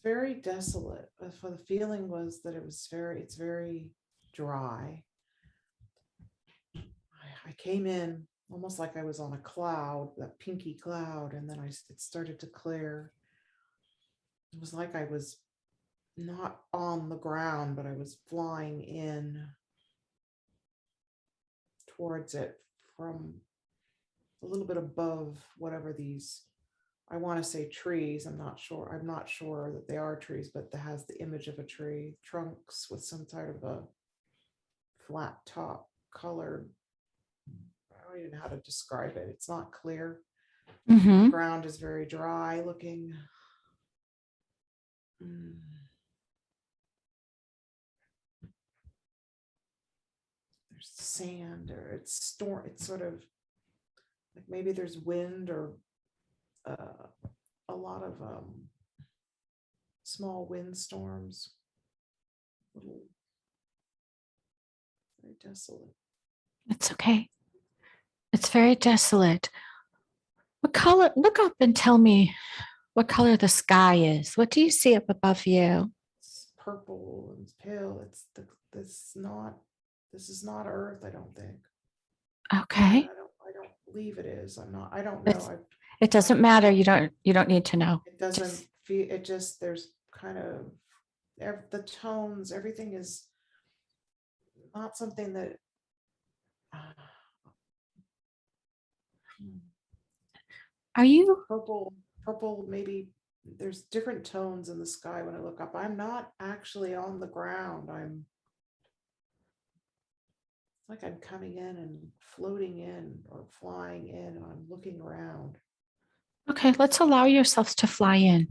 very desolate. For the feeling was that it's very dry. I came in almost like I was on a cloud, that pinky cloud, and then it started to clear. It was like I was not on the ground, but I was flying in towards it from a little bit above whatever these, I want to say trees. I'm not sure that they are trees, but that has the image of a tree, trunks with some type of a flat top colored. I don't even know how to describe it. It's not clear. Mm-hmm. The ground is very dry looking. There's sand, or it's storm. It's sort of like maybe there's wind, or a lot of small windstorms. Little, very desolate. It's okay. It's very desolate. What color? Look up and tell me what color the sky is. What do you see up above you? It's purple and pale. This is not Earth, I don't think. Okay. I don't believe it is. I don't It's, know. it doesn't matter. You don't need to know. It doesn't feel, it just, there's kind of the tones, everything is not something that Are you? purple, maybe there's different tones in the sky when I look up. I'm not actually on the ground. It's like I'm coming in and floating in or flying in, and I'm looking around. Okay, let's allow yourselves to fly in.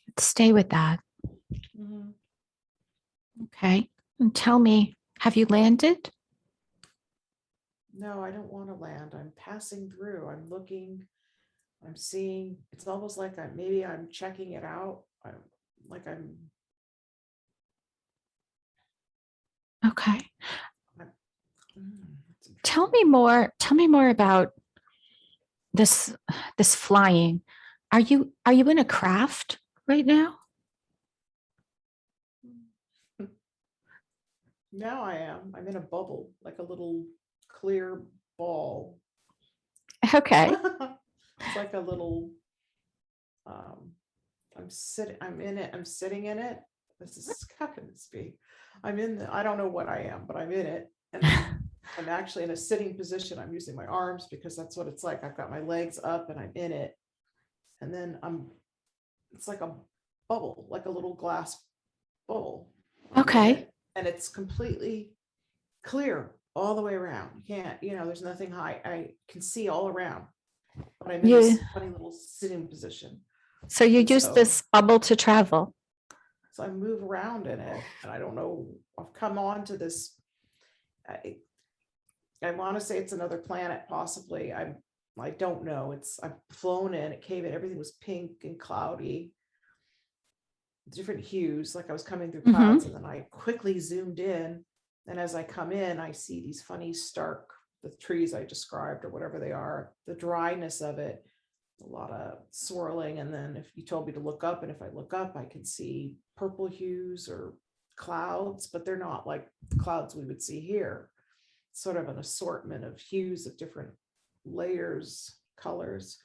Let's stay with that. Mhm. Okay. And tell me, have you landed? No, I don't want to land. I'm passing through. I'm looking, I'm seeing. It's almost like I'm checking it out. Like I'm, Okay. I'm it's Tell interesting. me more. Tell me more about this this flying. Are you in a craft right now? Now I am. I'm in a bubble, like a little clear ball. Okay. It's like a little, um, I'm in it. I'm sitting in it. This is, how can this be? I don't know what I am, but I'm in it. And I'm actually in a sitting position. I'm using my arms because that's what it's like. I've got my legs up and I'm in it. And then it's like a bubble, like a little glass bubble. I'm in Okay. it, and it's completely clear all the way around. You can't, there's nothing high. I can see all around, but I'm in You this funny little sitting position. so you And use so, this bubble to travel. so I move around in it, and I don't know. I've come on to this. I want to say it's another planet, possibly. I don't know. I've flown in. It came in. Everything was pink and cloudy, different hues, like I was coming through clouds, Mm-hmm. and then I quickly zoomed in. And as I come in, I see these funny stark, the trees I described or whatever they are, the dryness of it, a lot of swirling. And then if you told me to look up, and if I look up, I can see purple hues or clouds, but they're not like the clouds we would see here. Sort of an assortment of hues of different layers, colors.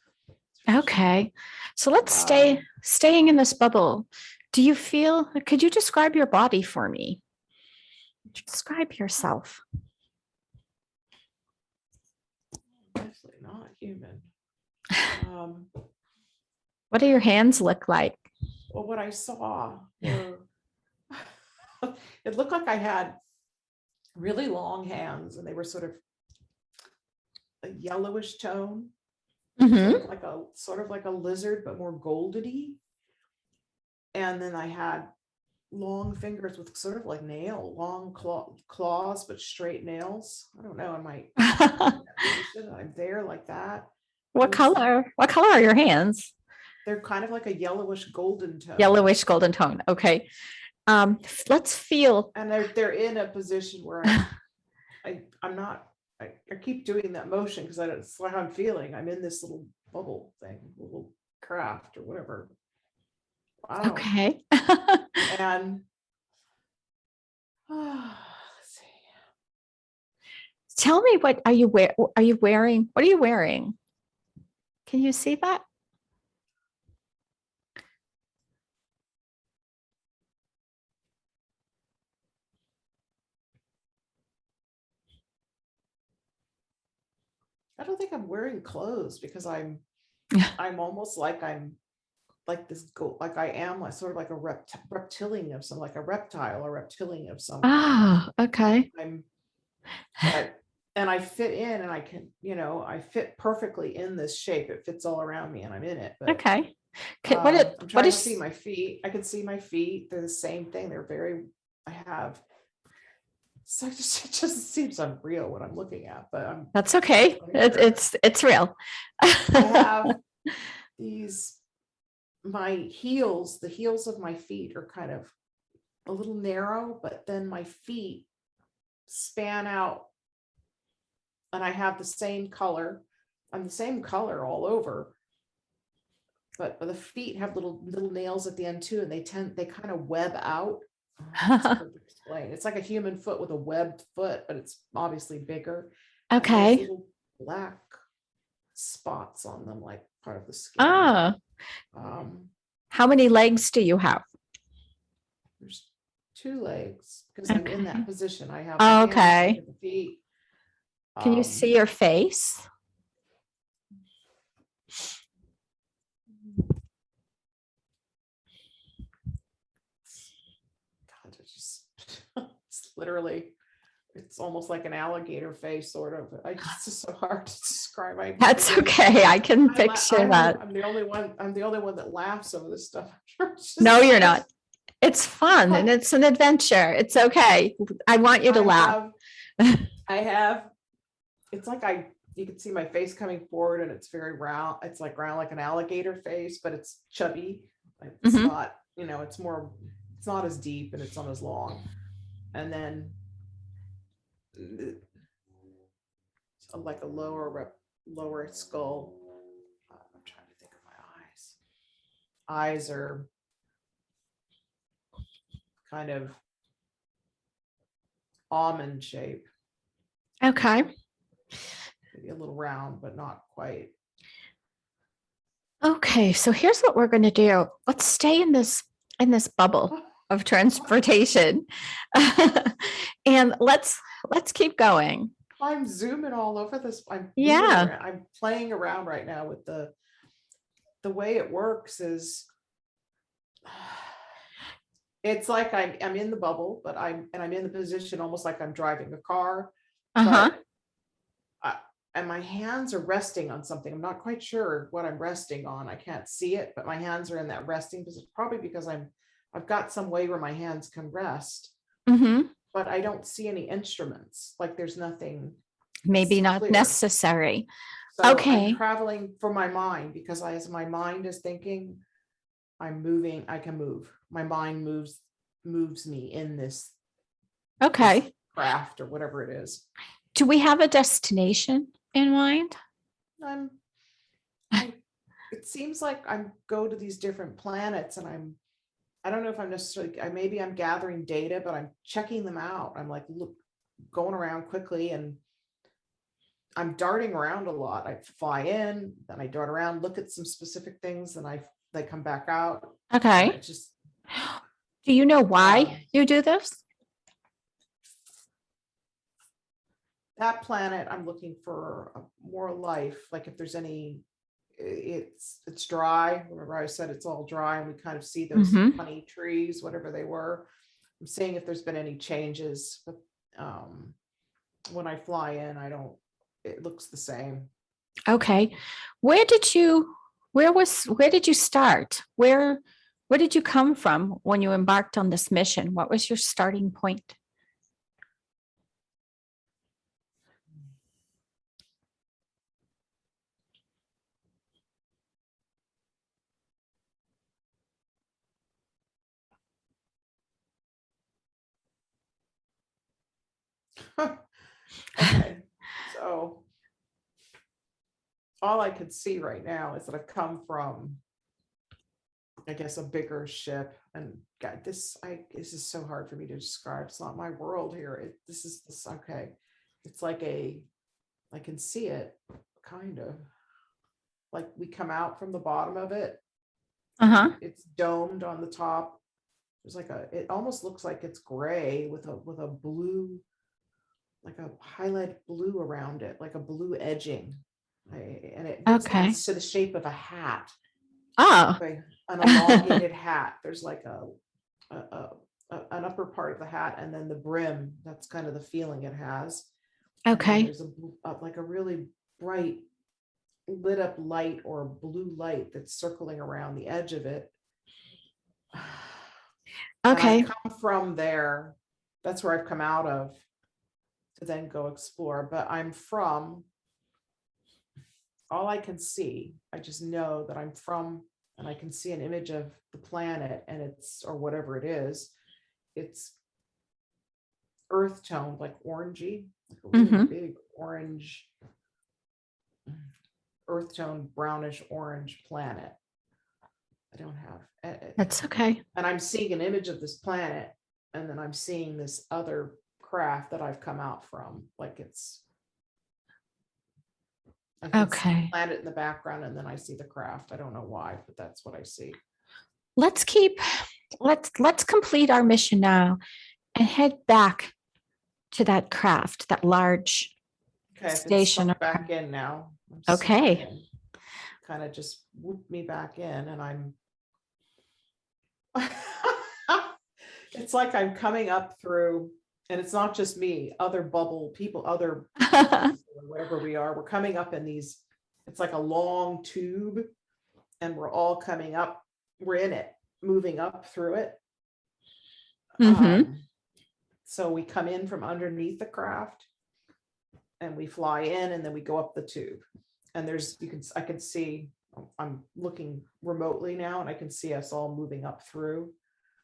Okay. So let's Um, staying in this bubble. Could you describe your body for me? Describe yourself. Definitely not human. Um, What do your hands look like? well, what I saw were, it looked like I had really long hands, and they were sort of a yellowish tone, Mm-hmm. sort of like a lizard, but more goldeny. And then I had long fingers with sort of like long claws, but straight nails. I don't know. Am I in that position? I'm there like that. What Those, color? What color are your hands? they're kind of like a yellowish golden tone. Yellowish golden tone. Okay. Let's feel. And they're in a position where I'm not, I keep doing that motion because it's like I'm feeling I'm in this little bubble thing, little craft or whatever. Wow. Okay. And let's see. Tell me, what are you wearing? What are you wearing? Can you see that? I don't think I'm wearing clothes because I'm almost like I'm like this go like I am like sort of like a reptilian of some, like a reptile or reptilian of some kind. Ah, okay. I'm but and I fit in, and I can, I fit perfectly in this shape. It fits all around me and I'm in it. But Okay. What I'm what trying to see is my feet. I can see my feet. They're the same thing. They're very, I have, so it just seems unreal what I'm looking at, but that's okay. I'm sure. It's real. I have these, the heels of my feet are kind of a little narrow, but then my feet span out, and I have the same color. I'm the same color all over, but the feet have little nails at the end too, and they kind of web out. It's hard to explain. It's like a human foot with a webbed foot, but it's obviously bigger. And there's Okay. little black spots on them, like part of the skin. Ah, Um, how many legs do you have? there's 2 legs because I'm in Okay. that position. I have the hands, I Okay. have the feet. Can you see your face? God, it's literally, it's almost like an alligator face, sort of. It's just so hard to describe. That's okay. I can I'm, picture that. I'm the only one. I'm the only one that laughs over this stuff. No, you're not. It's fun and But it's an adventure. It's okay. I want you to laugh. I have. It's like you can see my face coming forward, and it's very round. It's like round, like an alligator face, but it's chubby. It's Mhm. not. It's more. It's not as deep, and it's not as long. And then like a lower skull. I'm trying to think of my eyes. Eyes are kind of almond shape, Okay. maybe a little round, but not quite. Okay. So here's what we're going to do. Let's stay in this bubble of transportation. And let's keep going. I'm zooming all over this. I'm moving Yeah. around. I'm playing around right now with the way it works is it's like I'm in the bubble, but I'm in the position almost like I'm driving a car, Uh-huh. but and my hands are resting on something. I'm not quite sure what I'm resting on. I can't see it, but my hands are in that resting position, probably because I've got some way where my hands can rest, Mm-hmm. but I don't see any instruments. Like there's nothing Maybe not clear. necessary. So I'm Okay. traveling for my mind, because as my mind is thinking, I'm moving, I can move. My mind moves me in this Okay. craft or whatever it is. Do we have a destination in mind? I'm it seems like I go to these different planets, and I don't know if I'm necessarily, maybe I'm gathering data, but I'm checking them out. I'm like going around quickly, and I'm darting around a lot. I fly in, then I dart around, look at some specific things, and they come back out. And Okay. it just Do you know why you do this? that planet, I'm looking for more life. Like if there's any, it's dry. Remember I said it's all dry, and we kind of see those Mm-hmm. honey trees, whatever they were. I'm seeing if there's been any changes, but when I fly in, it looks the same. Okay. Where did you where did you start? Where did you come from when you embarked on this mission? What was your starting point? Okay, so all I could see right now is that I've come from I guess a bigger ship. And God, this is so hard for me to describe. It's not my world here. This okay. It's like I can see it kind of like we come out from the bottom of it. Uh-huh. It's domed on the top. There's it almost looks like it's gray with a blue, like a highlight blue around it, like a blue edging. And it looks like Okay. it's to the shape of a hat. Oh. Like an elongated hat. There's like an upper part of the hat, and then the brim. That's kind of the feeling it has. And then Okay. there's like a really bright lit up light or blue light that's circling around the edge of it. And Okay. I've come from there. That's where I've come out of to then go explore. But I'm from, all I can see, I just know that I'm from, and I can see an image of the planet, and it's, or whatever it is, it's earth toned, like orangey, like a really big orange, earth tone, brownish orange planet. I don't have. That's okay. And I'm seeing an image of this planet, and then I'm seeing this other craft that I've come out from. Like I can see the planet in the background, and then I see the craft. I don't know why, but that's what I see. Let's complete our mission now and head back to that craft, that large station. Back in now. Okay. Kind of just whooped me back in, and I'm it's like I'm coming up through, and it's not just me, other bubble people, other whatever we are, we're coming up in these, it's like a long tube, and we're all coming up, we're in it, moving up through it. So we come in from underneath the craft, and we fly in, and then we go up the tube, and I can see, I'm looking remotely now, and I can see us all moving up through.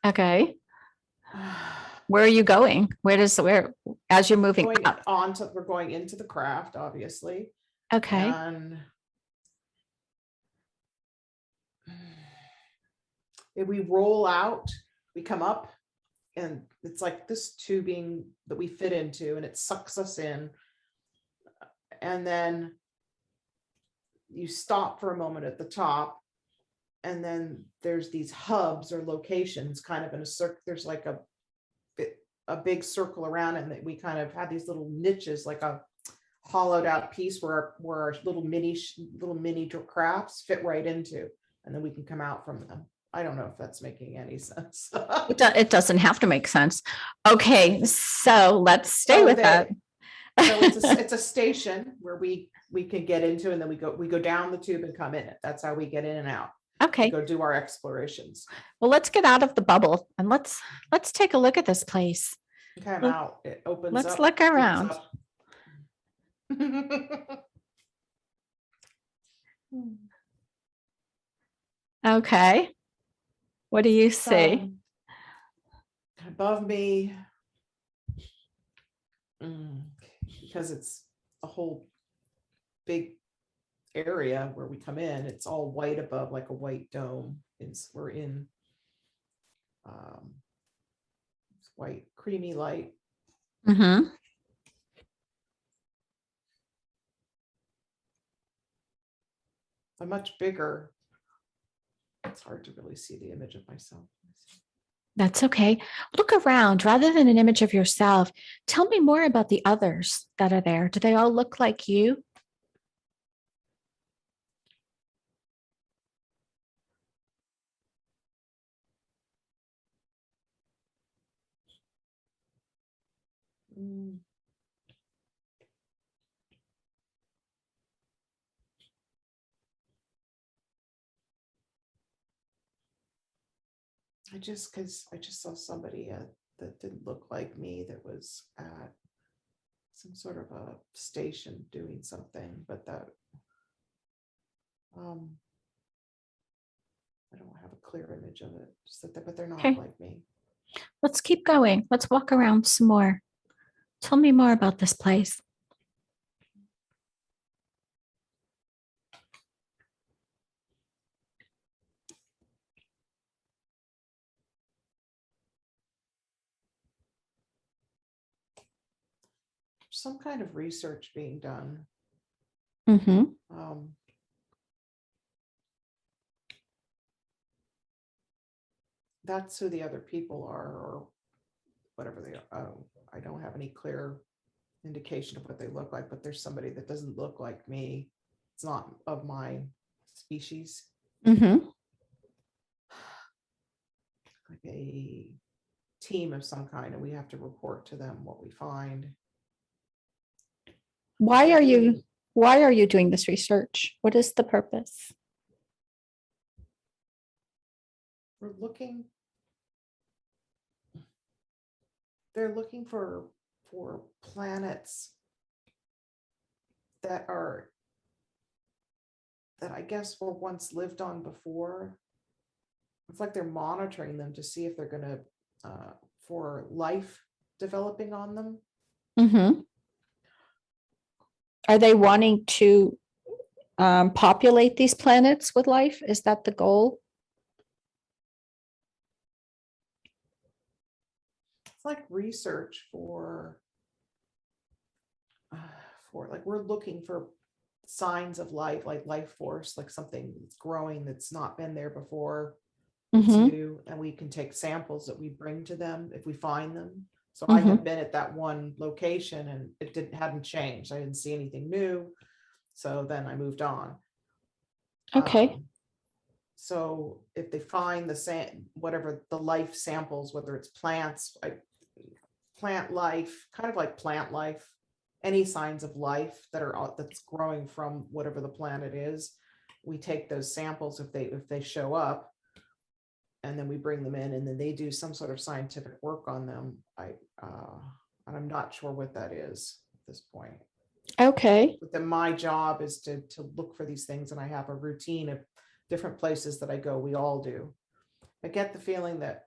Okay. Where are you going? As you're moving up? We're going into the craft, obviously. Okay. And if we roll out, we come up, and it's like this tubing that we fit into, and it sucks us in. And then you stop for a moment at the top, and then there's these hubs or locations kind of in a circle. There's like a big circle around it, and that we kind of have these little niches, like a hollowed out piece where our little mini crafts fit right into, and then we can come out from them. I don't know if that's making any sense. It doesn't have to make sense. Okay, so let's stay with that. So it's a station where we can get into, and then we go down the tube and come in it. That's how we get in and out. Okay. We go do our explorations. Well, let's get out of the bubble, and let's take a look at this place. Okay, I'm out. It opens up. Let's look around. Okay. What do you see? Above me, because it's a whole big area where we come in, it's all white above, like a white dome. We're in white creamy light. I'm much bigger. It's hard to really see the image of myself. That's okay. Look around rather than an image of yourself. Tell me more about the others that are there. Do they all look like you? Because I just saw somebody that didn't look like me, that was at some sort of a station doing something, but that I don't have a clear image of it. Just but they're not like me. Let's keep going. Let's walk around some more. Tell me more about this place. some kind of research being done. Mm-hmm. That's who the other people are, or whatever they are. I don't have any clear indication of what they look like, but there's somebody that doesn't look like me. It's not of my species. Mm-hmm. Like a team of some kind, and we have to report to them what we find. Why are you doing this research? What is the purpose? They're looking for planets that I guess were once lived on before. It's like they're monitoring them to see if they're going to for life developing on them. Mm-hmm. Are they wanting to populate these planets with life? Is that the goal? It's like research for like we're looking for signs of life, like life force, like something that's growing that's not been there before. It's new, and we can take samples that we bring to them if we find them. So I had been at that one location and it hadn't changed. I didn't see anything new. So then I moved on. Okay. So if they find whatever the life samples, whether it's plants, plant life, kind of like plant life, any signs of life that's growing from whatever the planet is, we take those samples if they show up, and then we bring them in, and then they do some sort of scientific work on them. And I'm not sure what that is at this point. Okay. But then my job is to look for these things, and I have a routine of different places that I go. We all do. I get the feeling that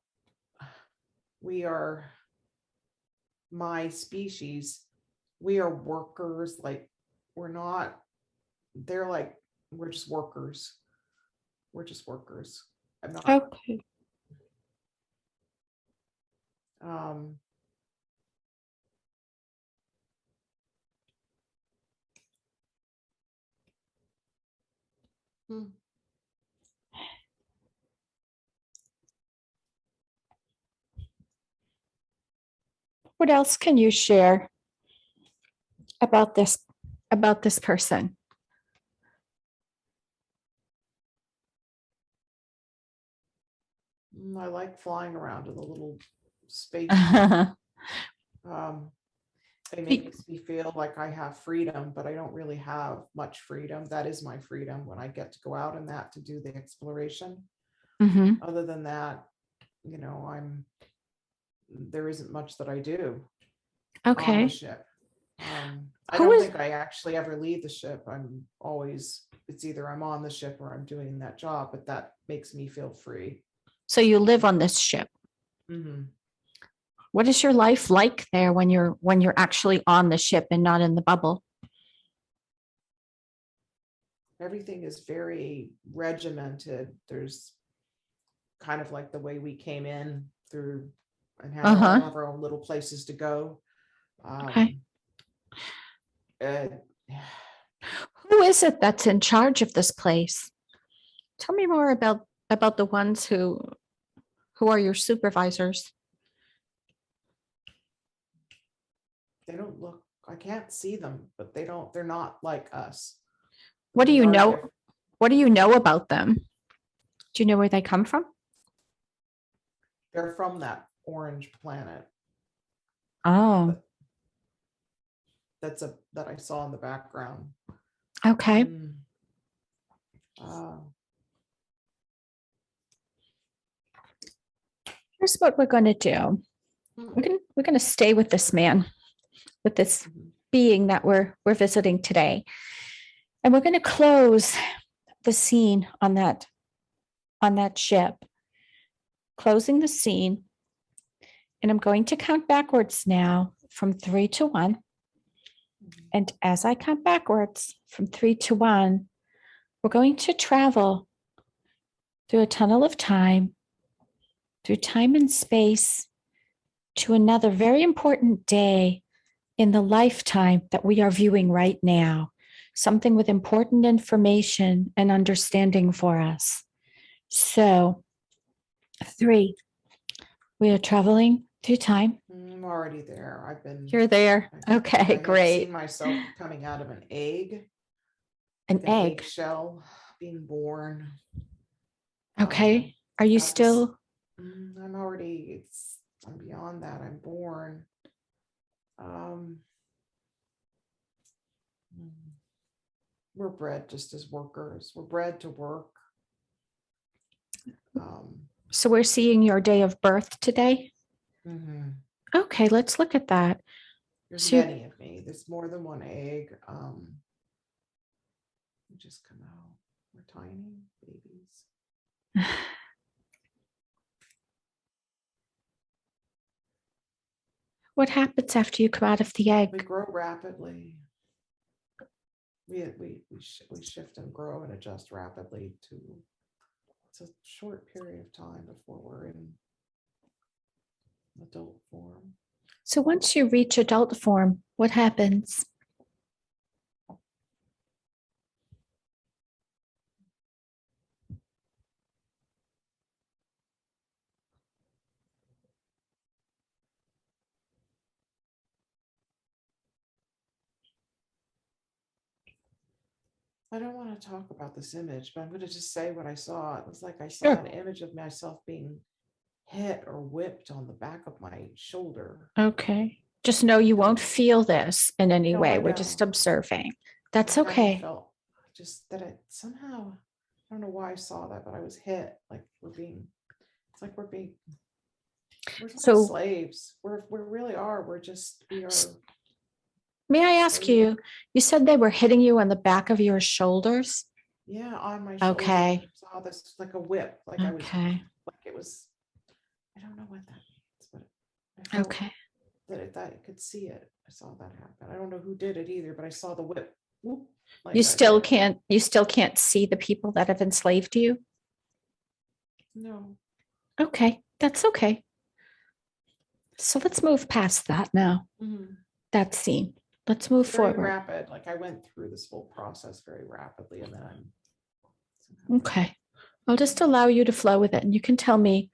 my species, we are workers. Like they're like, we're just workers. We're just workers. I'm not. Okay. What else can you share about this person? I like flying around in a little space. It makes me feel like I have freedom, but I don't really have much freedom. That is my freedom when I get to go out in that to do the exploration. Other than that, there isn't much that I do on the ship. I don't think I actually ever leave the ship. It's either I'm on the ship or I'm doing that job, but that makes me feel free. So you live on this ship. What is your life like there when you're actually on the ship and not in the bubble? Everything is very regimented. There's kind of like the way we came in through and have all of our own little places to go. Okay. Who is it that's in charge of this place? Tell me more about the ones who are your supervisors. They don't look, I can't see them, but they're not like us. What do you know? What do you know about them? Do you know where they come from? They're from that orange planet. Oh. That I saw in the background. Okay. Here's what we're going to do. We're going to stay with this man, with this being that we're visiting today, and we're going to close the scene on that ship. Closing the scene, and I'm going to count backwards now from 3 to 1. And as I count backwards from 3 to 1, we're going to travel through a tunnel of time, through time and space, to another very important day in the lifetime that we are viewing right now, something with important information and understanding for us. So, 3, we are traveling through time. I'm already there. You're there. Okay, I have great. seen myself coming out of an egg, An like an egg. eggshell, being born. Okay. Are you still? I'm beyond that. I'm born. We're bred just as workers. We're bred to work. So we're seeing your day of birth today? Okay, let's look at that. There's many of me. There's more than one egg. We just come out. We're tiny babies. What happens after you come out of the egg? We grow rapidly. We shift and grow and adjust rapidly to. It's a short period of time before we're in adult form. So once you reach adult form, what happens? I don't want to talk about this image, but I'm going to just say what I saw. It was like I saw an image of myself being hit or whipped on the back of my shoulder. Okay. Just know you won't feel this in any way. We're just observing. That's okay. I felt just that it somehow, I don't know why I saw that, but I was hit. Like we're slaves. We really are. We are. May I ask you, you said they were hitting you on the back of your shoulders? Yeah, on my shoulder. Okay. I saw this like a whip. Like I was, like it was, I don't know what that means, but I felt that I could see it. I saw that happen. I don't know who did it either, but I saw the whip. Whoop, like you still can't see the people that have enslaved you? No. Okay, that's okay. So let's move past that now. That scene. Let's move forward. Very rapid. Like I went through this whole process very rapidly, and then okay. I'll just allow you to flow with it, and you can tell me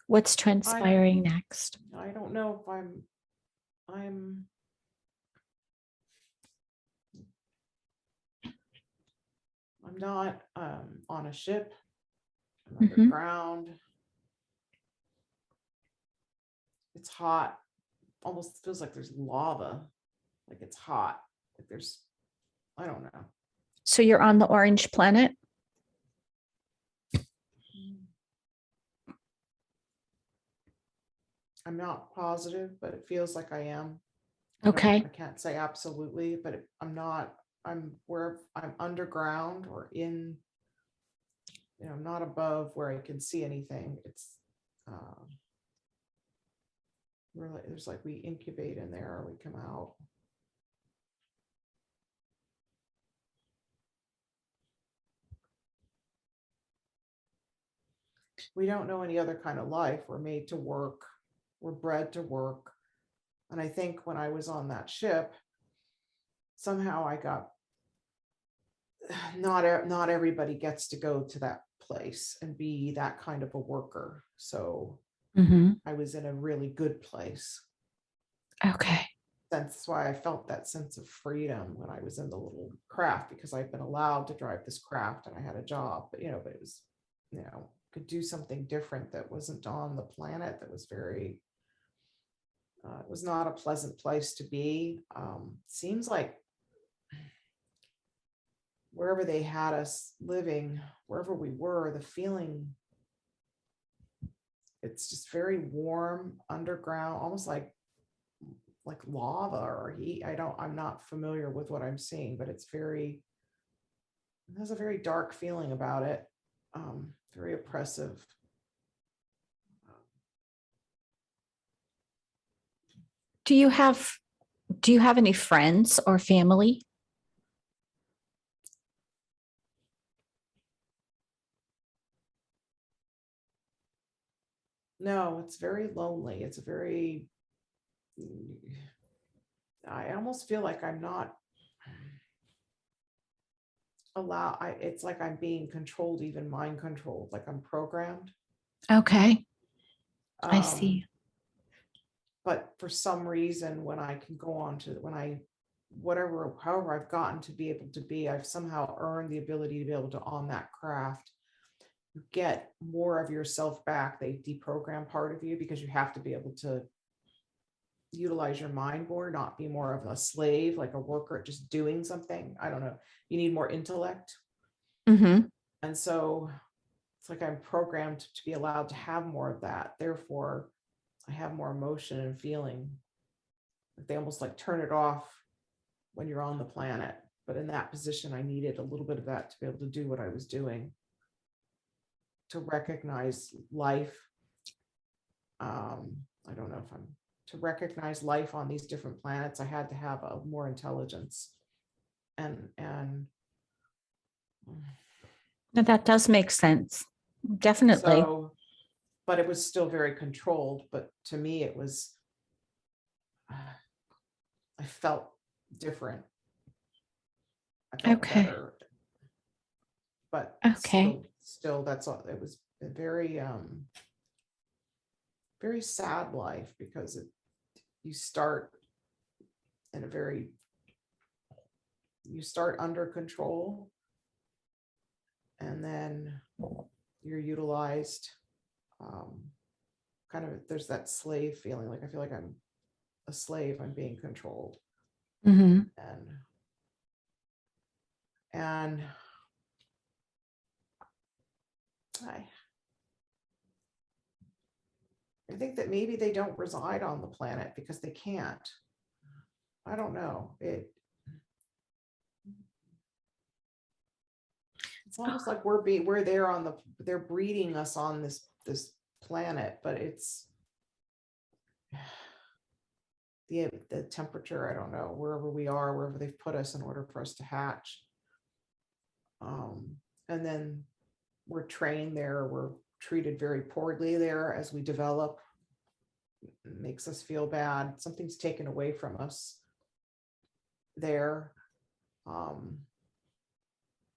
what's transpiring next. I don't know if I'm not on a ship. I'm underground. It's hot. Almost feels like there's lava. Like it's hot. Like there's, I don't know. So you're on the orange planet? I'm not positive, but it feels like I am. Okay. I can't say absolutely, but I'm not. I'm underground or in. I'm not above where I can see anything. It's really, there's like we incubate in there or we come out. We don't know any other kind of life. We're made to work. We're bred to work. And I think when I was on that ship, somehow I got, not everybody gets to go to that place and be that kind of a worker. So I was in a really good place. Okay. That's why I felt that sense of freedom when I was in the little craft, because I've been allowed to drive this craft and I had a job, but but it was, could do something different that wasn't on the planet. That was very, it was not a pleasant place to be. Seems like wherever they had us living, wherever we were, the feeling, it's just very warm, underground, almost like lava or heat. I'm not familiar with what I'm seeing, but it has a very dark feeling about it. Very oppressive. Do you have any friends or family? No, it's very lonely. It's a very, I almost feel like I'm not it's like I'm being controlled, even mind controlled, like I'm programmed. Okay. I Um, see. But for some reason, when I can go on to, however I've gotten to be able to be, I've somehow earned the ability to be able to, on that craft, get more of yourself back. They deprogram part of you because you have to be able to utilize your mind more, not be more of a slave, like a worker, just doing something. I don't know. You need more intellect. Mm-hmm. And so it's like I'm programmed to be allowed to have more of that. Therefore, I have more emotion and feeling. They almost like turn it off when you're on the planet. But in that position, I needed a little bit of that to be able to do what I was doing, to recognize life. I don't know if I'm to recognize life on these different planets. I had to have a more intelligence, and Now that does make sense. Definitely. so, but it was still very controlled. But to me, it was, I felt different. I felt Okay. better, but Okay. still, that's all. It was a very, very sad life, because you start in a very, you start under control, and then you're utilized. Kind of, there's that slave feeling. Like I feel like I'm a slave. I'm being controlled, Mm-hmm. and I think that maybe they don't reside on the planet because they can't. I don't know. It's almost like we're there on they're breeding us on this planet, but it's the temperature, I don't know, wherever we are, wherever they've put us in order for us to hatch. And then we're trained there, we're treated very poorly there as we develop. It makes us feel bad. Something's taken away from us there. And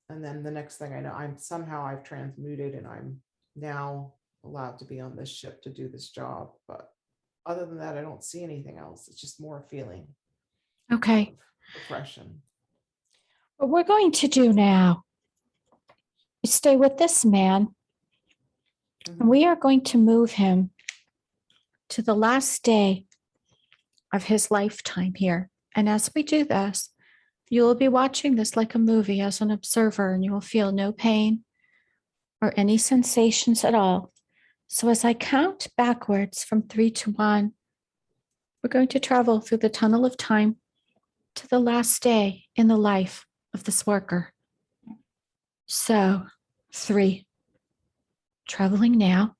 then the next thing I know, I've transmuted, and I'm now allowed to be on this ship to do this job. But other than that, I don't see anything else. It's just more feeling. Okay. Oppression. What we're going to do now is stay with this man, and we are going to move him to the last day of his lifetime here. And as we do this, you will be watching this like a movie as an observer, and you will feel no pain or any sensations at all. So as I count backwards from 3 to 1, we're going to travel through the tunnel of time to the last day in the life of this worker. So 3, traveling now.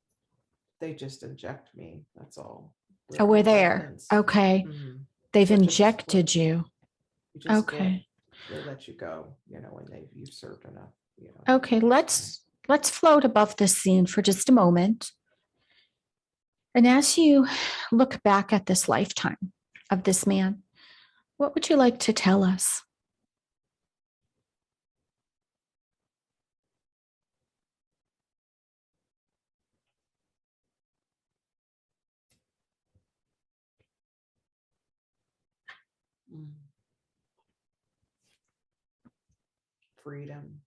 They just inject me. That's all. Oh, we're there. Vitamins. Okay. They've They're injected you. You just Okay. they let you go, when you've served enough, Okay, let's float above this scene for just a moment. And as you look back at this lifetime of this man, what would you like to tell us? Freedom,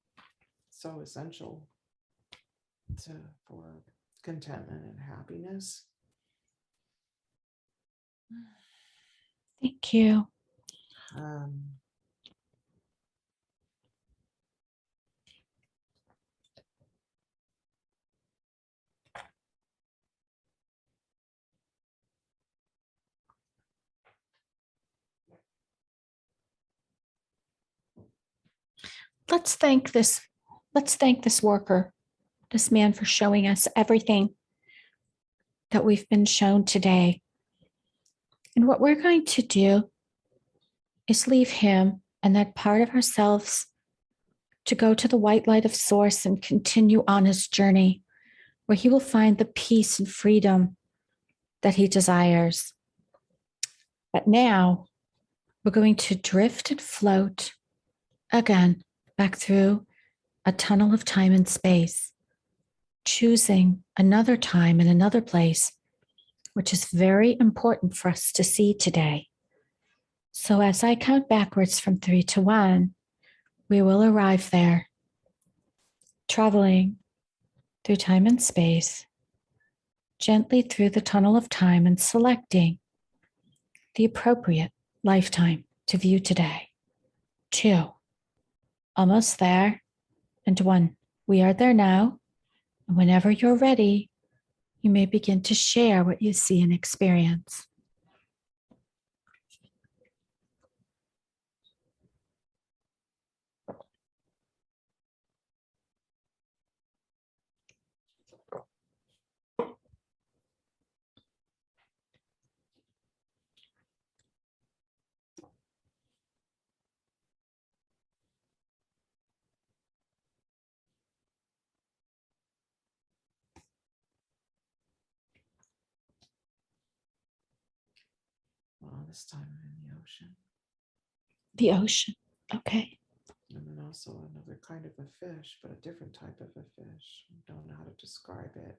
so essential for contentment and happiness. Thank you. Let's thank this worker, this man, for showing us everything that we've been shown today. And what we're going to do is leave him and that part of ourselves to go to the white light of Source and continue on his journey, where he will find the peace and freedom that he desires. But now We're going to drift and float again back through a tunnel of time and space, choosing another time and another place, which is very important for us to see today. So as I count backwards from 3 to 1, we will arrive there, traveling through time and space, gently through the tunnel of time and selecting the appropriate lifetime to view today. 2, almost there, and 1. We are there now. And whenever you're ready, you may begin to share what you see and experience. Well, this time I'm in the ocean. The ocean. Okay. And then also another kind of a fish, but a different type of a fish. I don't know how to describe it.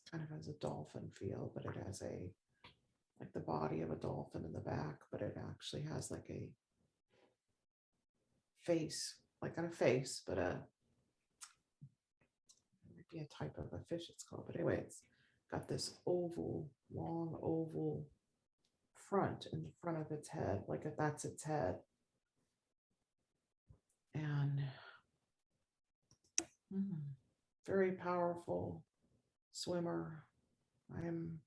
Kind of has a dolphin feel, but it has like the body of a dolphin in the back, but it actually has like a face, like not a face, but it might be a type of a fish it's called. But anyway, it's got this oval, long oval front in front of its head, like if that's its head. And very powerful swimmer. I'm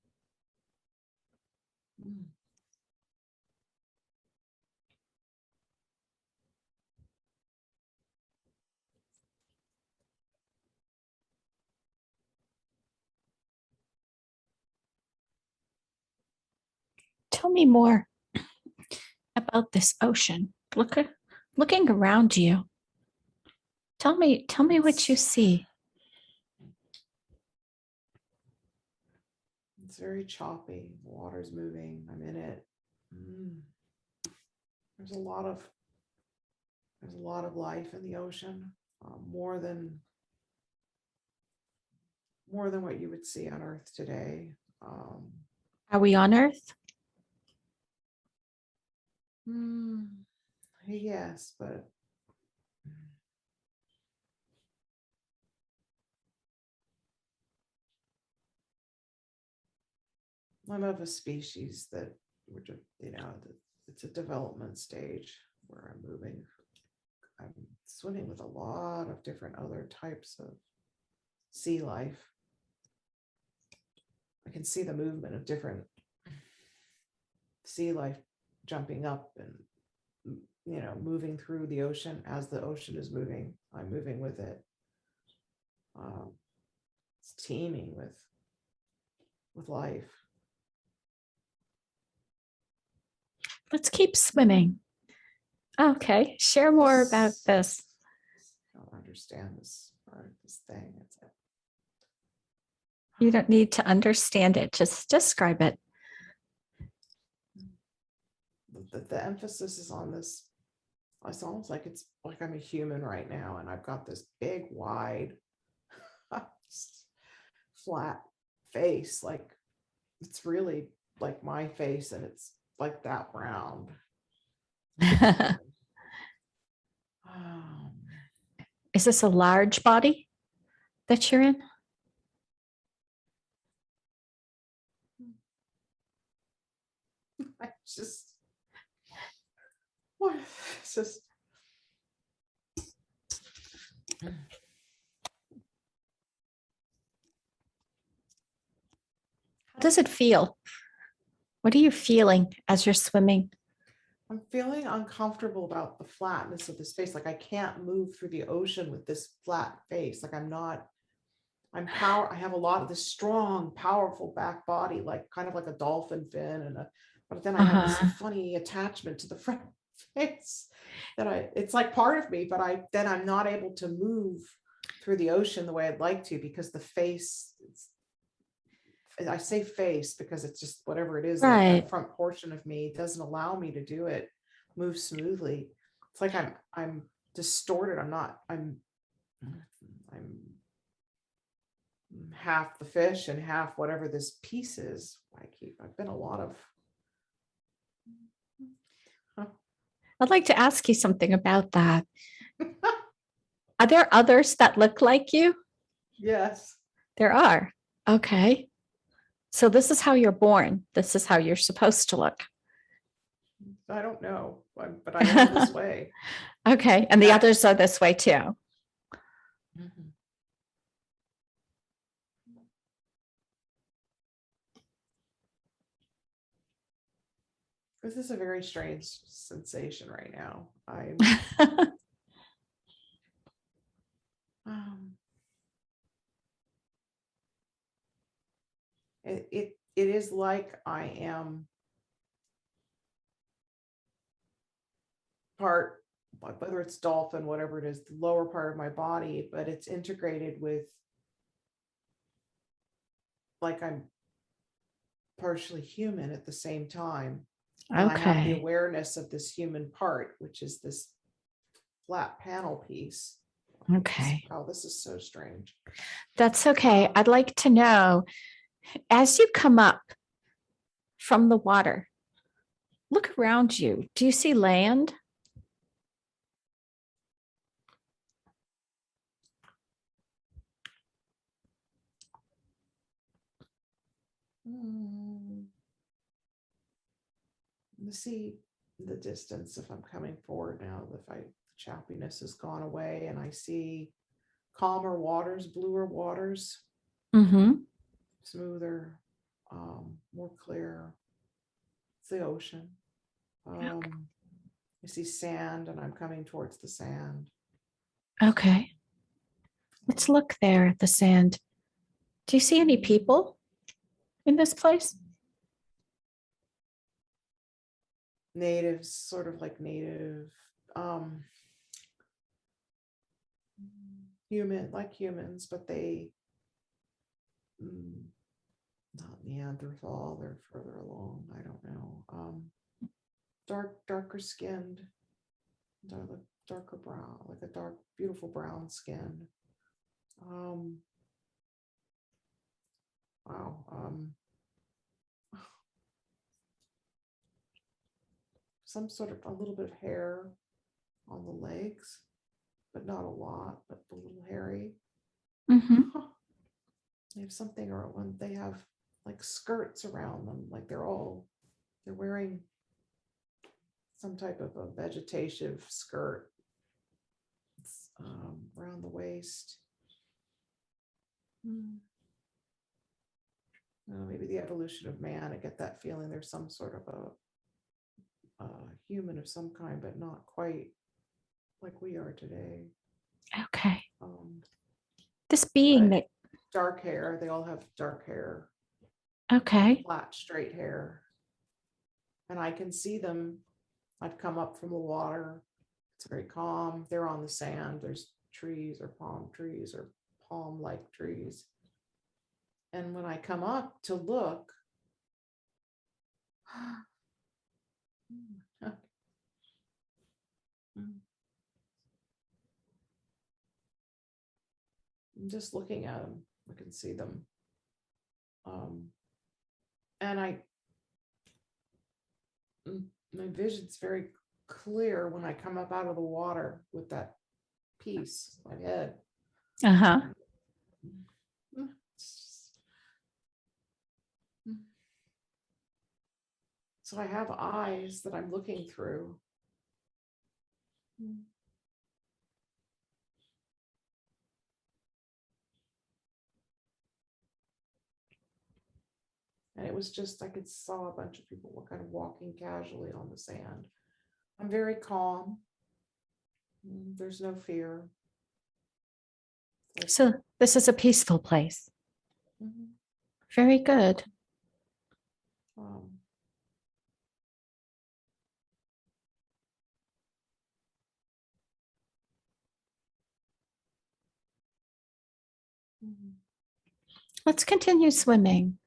Tell me more about this ocean. Looking around you. Tell me what you see. It's very choppy. The water's moving. I'm in it. There's a lot of life in the ocean, more than what you would see on Earth today. Are we on Earth? Yes, but I'm of a species that we're just, it's a development stage where I'm swimming with a lot of different other types of sea life. I can see the movement of different sea life jumping up and moving through the ocean. As the ocean is moving, I'm moving with it. It's teeming with life. Let's keep swimming. Okay, share more about this. I don't understand this thing. You don't need to understand it, just describe it. The emphasis is on this. It's almost like it's like I'm a human right now, and I've got this big, wide, flat face. Like it's really like my face, and it's like that round. Is this a large body that you're in? It's just How does it feel? What are you feeling as you're swimming? I'm feeling uncomfortable about the flatness of the space. Like I can't move through the ocean with this flat face. Like I have a lot of this strong, powerful back body, like kind of like a dolphin fin but then I have this funny attachment to the front face it's like part of me, but I'm not able to move through the ocean the way I'd like to, because the face, I say face because it's just whatever it is, right. That front portion of me doesn't allow me to do it move smoothly. It's like I'm distorted. I'm half the fish and half whatever this piece is. I've been a lot of. I'd like to ask you something about that. Are there others that look like you? Yes. There are. Okay. So this is how you're born. This is how you're supposed to look. I don't know, but I am this way. Okay. And the others are this way too. Mhm. This is a very strange sensation right now. Um, it is like I am part, whether it's dolphin, whatever it is, the lower part of my body, but it's integrated with, like, I'm partially human at the same time. And I have the Okay. awareness of this human part, which is this flat panel piece. Okay. Oh, this is so strange. That's okay. I'd like to know, as you come up from the water, look around you. Do you see land? Let's see the distance if I'm coming forward now, if the chappiness has gone away and I see calmer waters, bluer waters, Mm-hmm. smoother, more clear. It's the ocean. I see sand and I'm coming towards the sand. Okay. Let's look there at the sand. Do you see any people in this place? Natives, sort of like native, human, like humans, but they, not Neanderthal, they're further along. I don't know. Darker skinned, darker brown, like a dark, beautiful brown skin. Wow. Some sort of a little bit of hair on the legs, but not a lot, but a little hairy. Mm-hmm. They have something, or when they have like skirts around them, like they're wearing some type of a vegetative skirt. It's around the waist. Maybe the evolution of man. I get that feeling there's some sort of a human of some kind, but not quite like we are today. Okay. This being that. Dark hair. They all have dark hair. Okay. Flat, straight hair. And I can see them. I've come up from the water. It's very calm. They're on the sand. There's trees or palm trees or palm-like trees. And when I come up to look, I'm just looking at them. I can see them. And my vision's very clear when I come up out of the water with that piece, my head. Uh-huh. So I have eyes that I'm looking through. And it was just, I could saw a bunch of people were kind of walking casually on the sand. I'm very calm. There's no fear. So this is a peaceful place. Mhm. Very good. Let's continue swimming.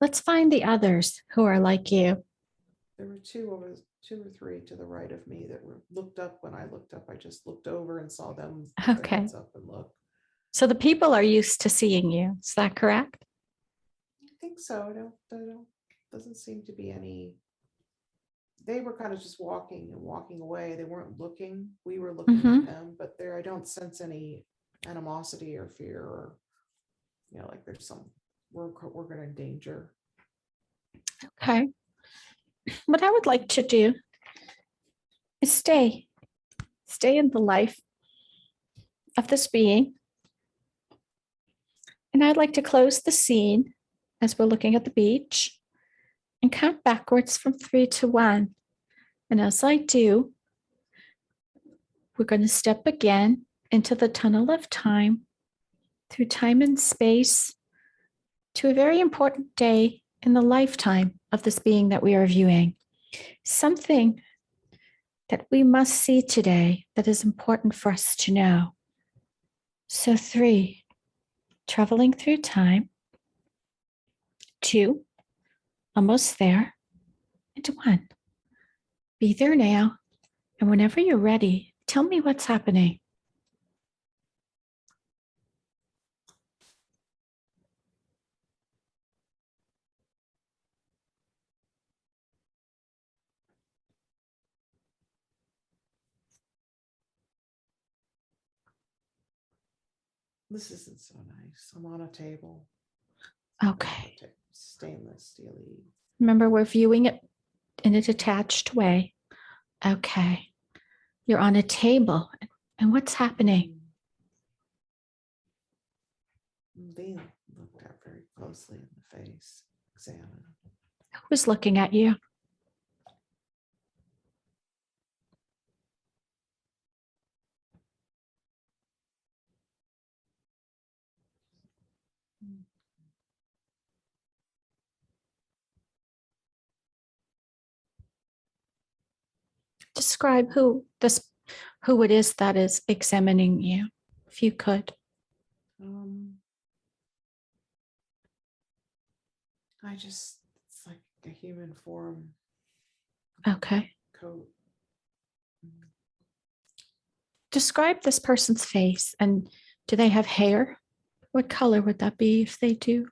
Let's find the others who are like you. There were two or three to the right of me that were looked up. When I looked up, I just looked over and saw them put their Okay. heads up and look. So the people are used to seeing you. Is that correct? I think so. I don't, doesn't seem to be any. They were kind of just walking and walking away. They weren't looking. We were looking Mhm. at them, but there, I don't sense any animosity or fear or, like there's some, we're going to danger. Okay. What I would like to do is stay in the life of this being. And I'd like to close the scene as we're looking at the beach and count backwards from 3 to 1. And as I do, we're going to step again into the tunnel of time, through time and space, to a very important day in the lifetime of this being that we are viewing. Something that we must see today that is important for us to know. So 3, traveling through time. 2, almost there. And 1, be there now. And whenever you're ready, tell me what's happening. This isn't so nice. I'm on a table. Okay. Stainless steel. Remember, we're viewing it in a detached way. Okay. You're on a table. And what's happening? Being looked at very closely in the face, examined. Who's looking at you? Describe who it is that is examining you, if you could. It's like a human form. Okay. Coat. Describe this person's face, and do they have hair? What color would that be if they do?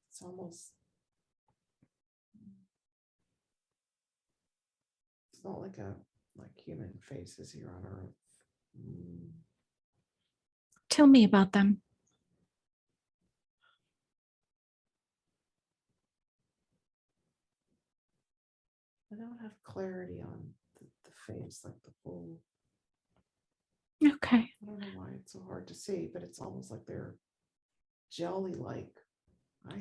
It's almost, it's not like human faces here on Earth. Tell me about them. I don't have clarity on the face, like the full. Okay. I don't know why it's so hard to see, but it's almost like they're jelly-like.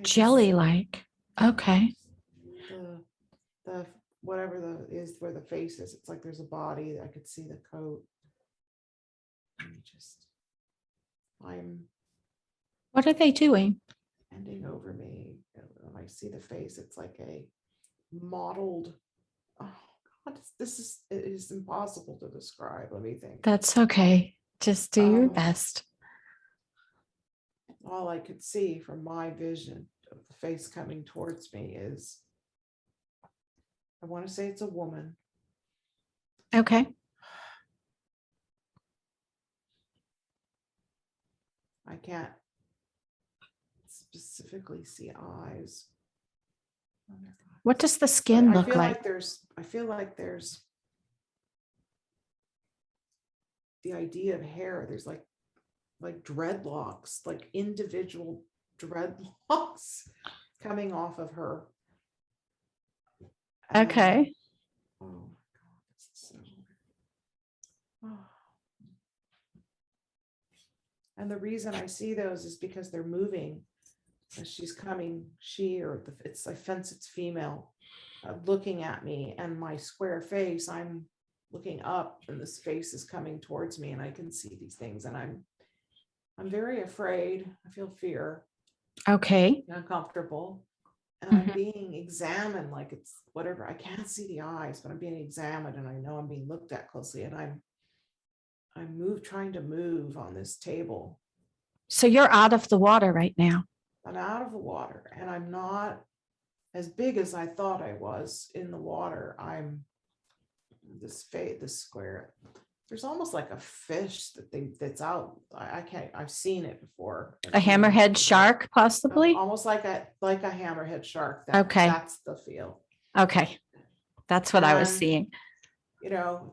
Jelly-like. Okay. The whatever is where the face is, it's like there's a body. I could see the coat. What are they doing? Bending over me. When I see the face, it's like a mottled. Oh God, it is impossible to describe. Let me think. That's okay. Just do your best. All I could see from my vision of the face coming towards me is, I want to say it's a woman. Okay. I can't specifically see eyes. What does the skin look like? I feel like there's the idea of hair. There's like dreadlocks, like individual dreadlocks coming off of her. Okay. Oh my God, this is so weird. Oh. And the reason I see those is because they're moving as she's coming. I sense it's female, looking at me, and my square face. I'm looking up, and this face is coming towards me, and I can see these things, and I'm very afraid. I feel fear, Okay. uncomfortable, and I'm Mhm. being examined like it's whatever. I can't see the eyes, but I'm being examined, and I know I'm being looked at closely. And I'm trying to move on this table. So you're out of the water right now. I'm out of the water, and I'm not as big as I thought I was in the water. I'm this square. There's almost like a fish that's out. I can't. I've seen it before. A I've seen it hammerhead before. shark, possibly? Almost like a hammerhead shark. Okay. That's the feel. Okay. That's what I was And seeing.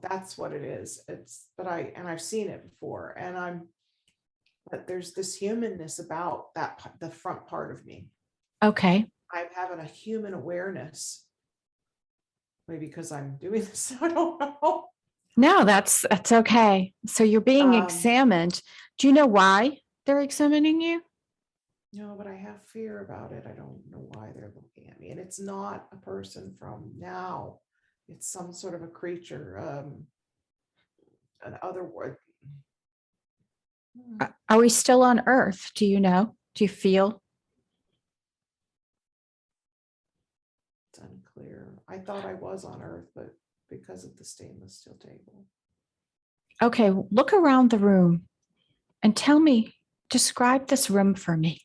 that's what it is. I've seen it before, but there's this humanness about the front part of me. Okay. I'm having a human awareness. Maybe because I'm doing this, I don't know. No, that's okay. So you're being Um, examined. Do you know why they're examining you? No, but I have fear about it. I don't know why they're looking at me. And it's not a person from now. It's some sort of a creature, an other word. Are we still on Earth? Do you know? Do you feel? It's unclear. I thought I was on Earth, but because of the stainless steel table. Okay, look around the room and tell me, describe this room for me.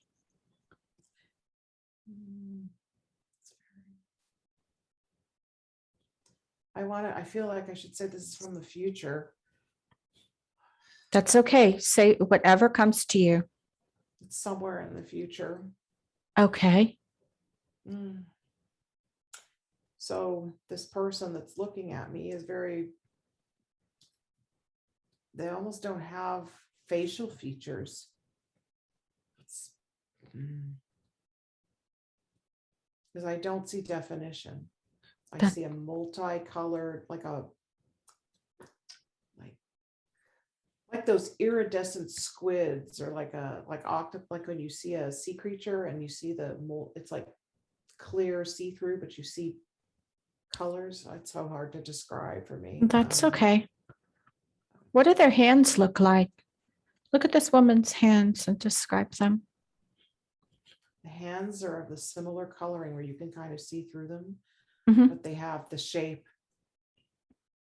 I feel like I should say this is from the future. That's okay. Say whatever comes to you. It's somewhere in the future. Okay. So this person that's looking at me is they almost don't have facial features. Because I don't see definition. I see a multicolored, like those iridescent squids, or like when you see a sea creature and you see it's like clear see-through, but you see colors. It's so hard to describe for me. That's okay. What do their hands look like? Look at this woman's hands and describe them. The hands are of the similar coloring where you can kind of see through them, but they have the shape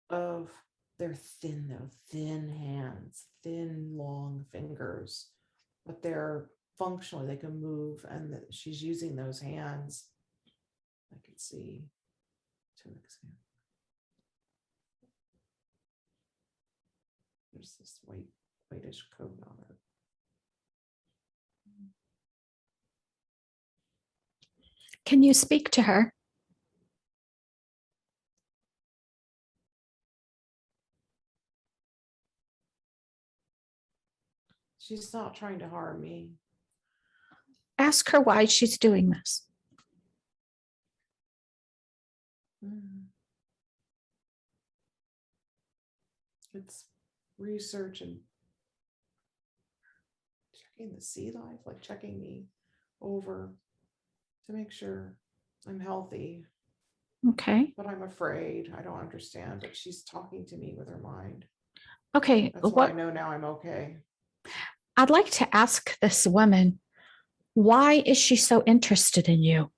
of they're thin, though, thin hands, thin, long fingers, but they're functional. They can move, and she's using those hands. I can see to examine. There's this whitish coat on her. Can you speak to her? She's not trying to harm me. Ask her why she's doing this. It's research and checking the sea life, like checking me over to make sure I'm healthy. Okay. But I'm afraid. I don't understand, but she's talking to me with her mind. Okay. That's why I know now I'm okay. I'd like to ask this woman, why is she so interested in you?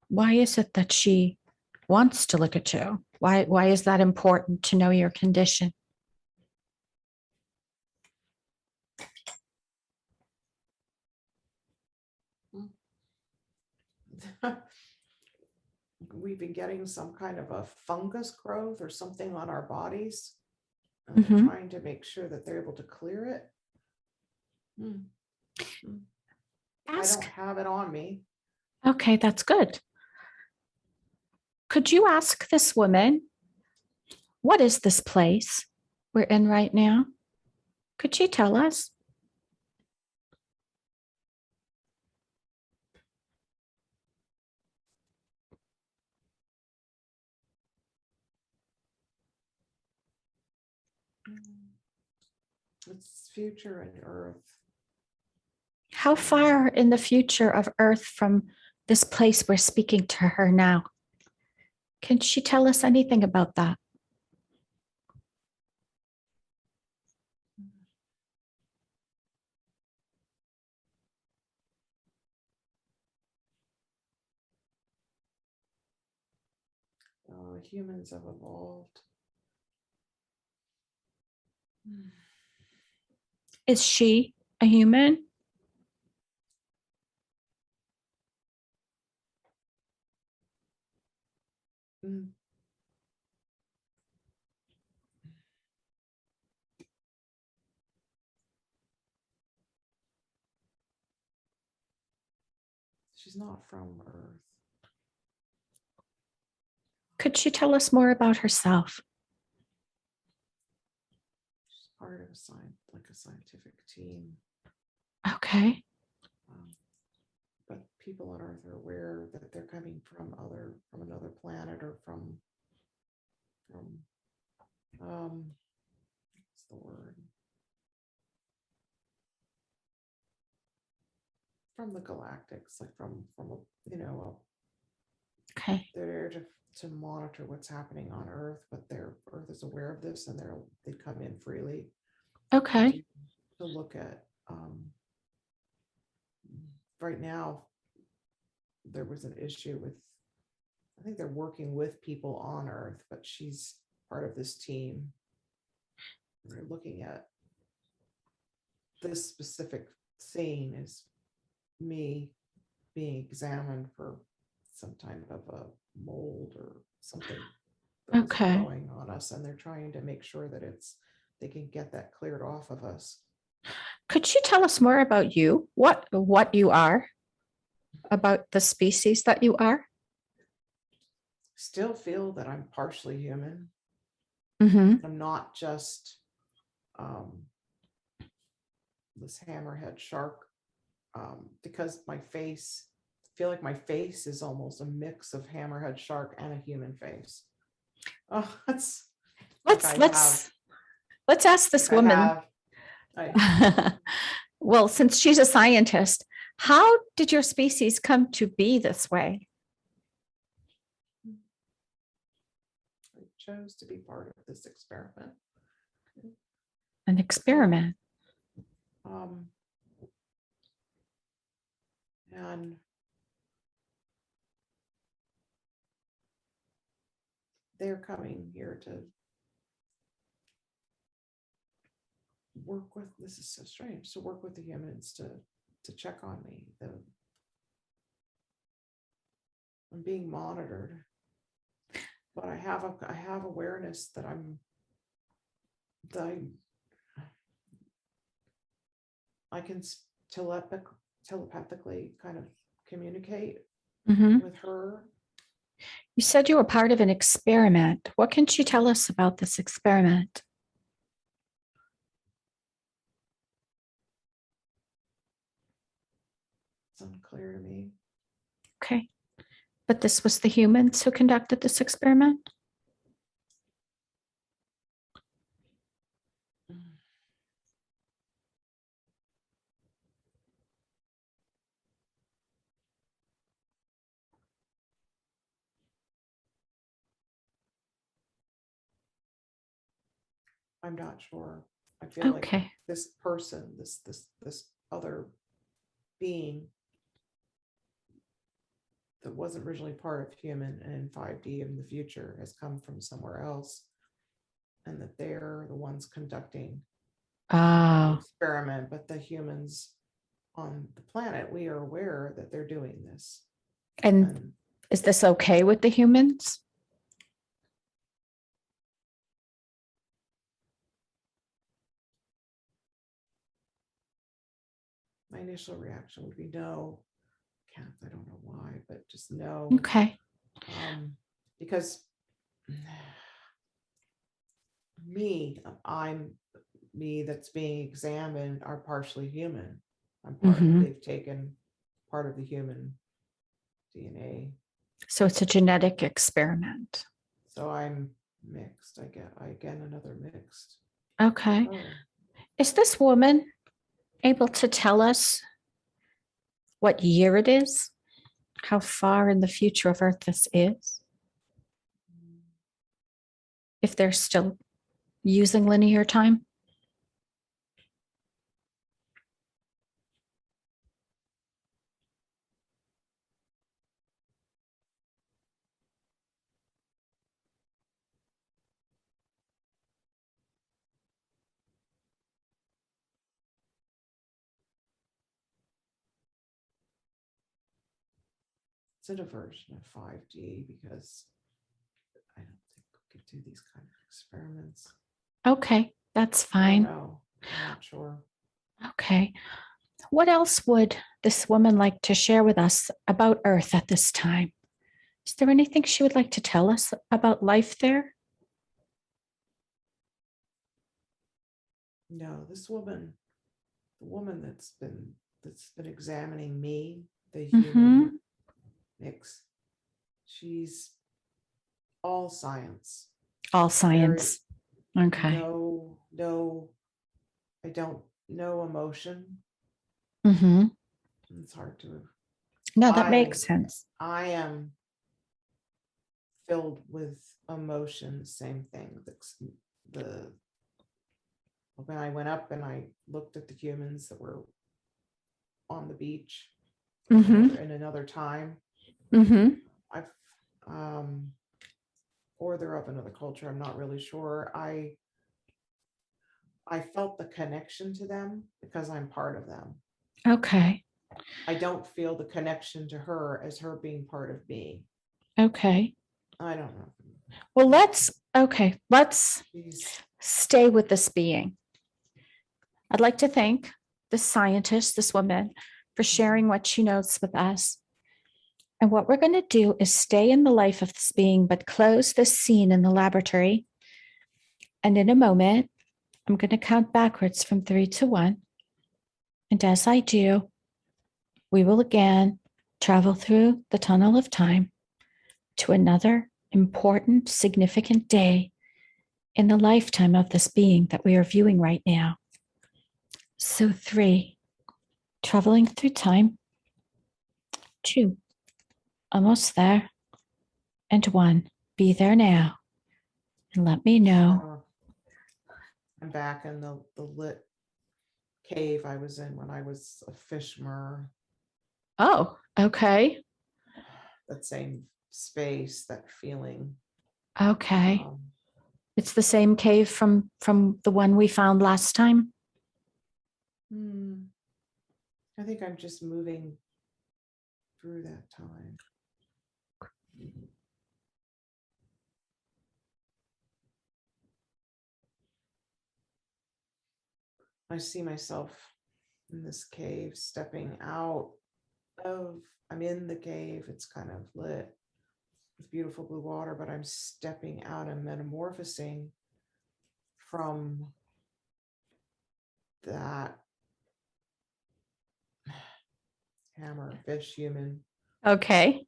Why is it that she wants to look at you? Why is that important to know your condition? We've been getting some kind of a fungus growth or something on our bodies. And they're trying to make sure that they're able to clear it. I don't have it on me. Okay, that's good. Could you ask this woman, what is this place we're in right now? Could she tell us? It's future and Earth. How far in the future of Earth from this place we're speaking to her now? Can she tell us anything about that? the humans have evolved. Is she a human? Mm. She's not from Earth. Could she tell us more about herself? She's part of a scientific team. Okay. But people on Earth are aware that they're coming from another planet, or from what's the word? From the Galactics, like from Okay. they're there to monitor what's happening on Earth, but Earth is aware of this, and they come in freely Okay. to look at. Right now, there was an issue with, I think they're working with people on Earth, but she's part of this team. They're looking at this specific scene as me being examined for some type of a mold or something that was Okay. growing on us, and they're trying to make sure that they can get that cleared off of us. Could you tell us more about you? What you are? About the species that you are? Still feel that I'm partially human. Mm-hmm. I'm not just this hammerhead shark, because I feel like my face is almost a mix of hammerhead shark and a human face. Oh, that's Let's ask this woman. Well, since she's a scientist, how did your species come to be this way? I chose to be part of this experiment. An experiment. And they're coming here to work with, this is so strange, to work with the humans to check on me. I'm being monitored, but I have awareness that I can telepathically kind of communicate with her. You said you were part of an experiment. What can you tell us about this experiment? It's unclear to me. Okay. But this was the humans who conducted this experiment? I'm not sure. I feel like Okay. this person, this other being that wasn't originally part of human and in 5D in the future has come from somewhere else, and that they're the ones conducting the experiment. But the humans on the planet, we are aware that they're doing this. And is this okay with the humans? My initial reaction would be no. I don't know why, but just no. Okay. Because I'm me that's being examined are partially human. I'm they've taken part of the human DNA. So it's a genetic experiment. So I'm mixed. Again, another mixed. Okay. Is this woman able to tell us what year it is? How far in the future of Earth this is? If they're still using linear time? a version of 5D because I don't think we could do these kind of experiments. Okay, that's I don't fine. know. I'm not sure. Okay. What else would this woman like to share with us about Earth at this time? Is there anything she would like to tell us about life there? No, this woman, the woman that's been examining me, the Mm-hmm. human mix, she's all science. All Very science. Okay. no, I don't know emotion. Mm-hmm. It's hard to. No, that I makes sense. I am filled with emotion. Same thing. The when I went up and I looked at the humans that were on the beach Mm-hmm. in another time, Mm-hmm. I've or they're of another culture. I'm not really sure. I felt the connection to them because I'm part of them. Okay. I don't feel the connection to her as her being part of me. Okay. I don't know. Well, let's She's stay with this being. I'd like to thank this scientist, this woman, for sharing what she knows with us. And what we're going to do is stay in the life of this being, but close this scene in the laboratory. And in a moment, I'm going to count backwards from 3 to 1. And as I do, we will again travel through the tunnel of time to another important, significant day in the lifetime of this being that we are viewing right now. So 3, traveling through time. 2, almost there. And 1, be there now. And let me know. I'm back in the lit cave I was in when I was a fishmer. Oh, okay. That same space, that feeling. Okay. It's the same cave from the one we found last time. I think I'm just moving through that time. I see myself in this cave stepping out of, I'm in the cave, it's kind of lit with beautiful blue water, but I'm stepping out and metamorphosing from that hammerfish human, Okay.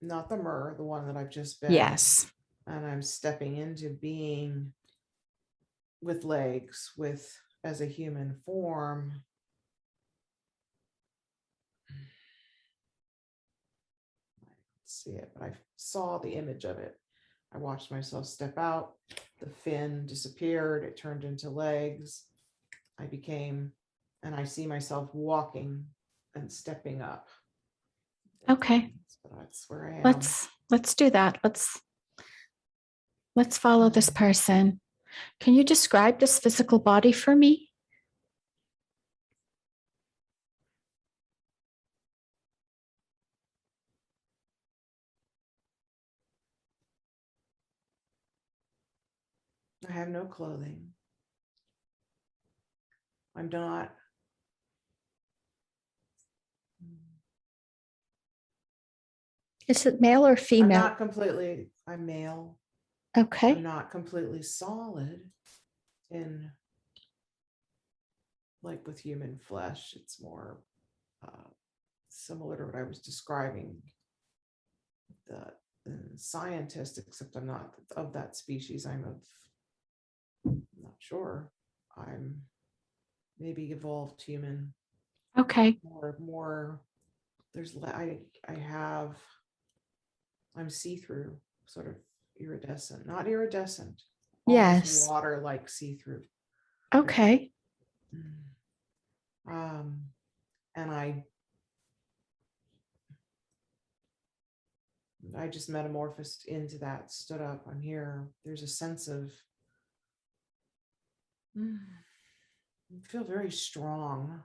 not the mer, the one that I've just been. Yes. And I'm stepping into being with legs, with as a human form. See it, but I saw the image of it. I watched myself step out, the fin disappeared, it turned into legs. I became, and I see myself walking and stepping up. Okay. So that's where I am. Let's do that. Let's follow this person. Can you describe this physical body for me? I have no clothing. I'm not. Is it male or I'm female? not completely. I'm male. Okay. I'm not completely solid in like with human flesh. It's more similar to what I was describing. The scientist, except I'm not of that species. I'm not sure. I'm maybe evolved human. Okay. More. There's I'm see-through, sort of iridescent, not iridescent, almost Yes. water like see-through. Okay. And I just metamorphosed into that, stood up, I'm here. There's a sense of I feel very strong.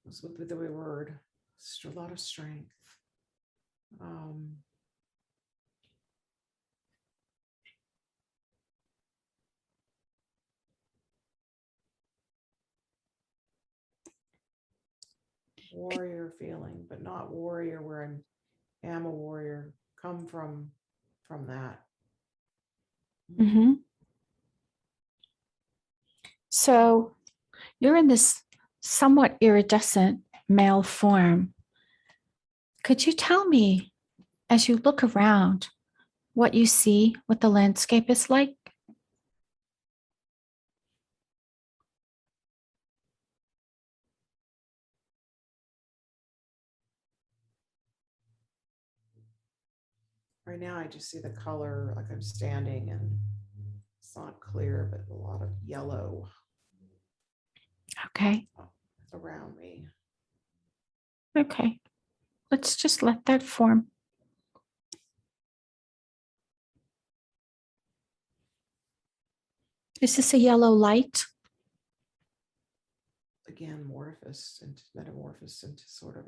This would be the word. A lot of strength. warrior feeling, but not warrior where I am a warrior, come from that. Mm-hmm. So you're in this somewhat iridescent male form. Could you tell me, as you look around, what you see, what the landscape is like? Right now, I just see the color, like I'm standing and it's not clear, but a lot of yellow Okay. around me. Okay. Let's just let that form. Is this a yellow light? Again, metamorphosis into sort of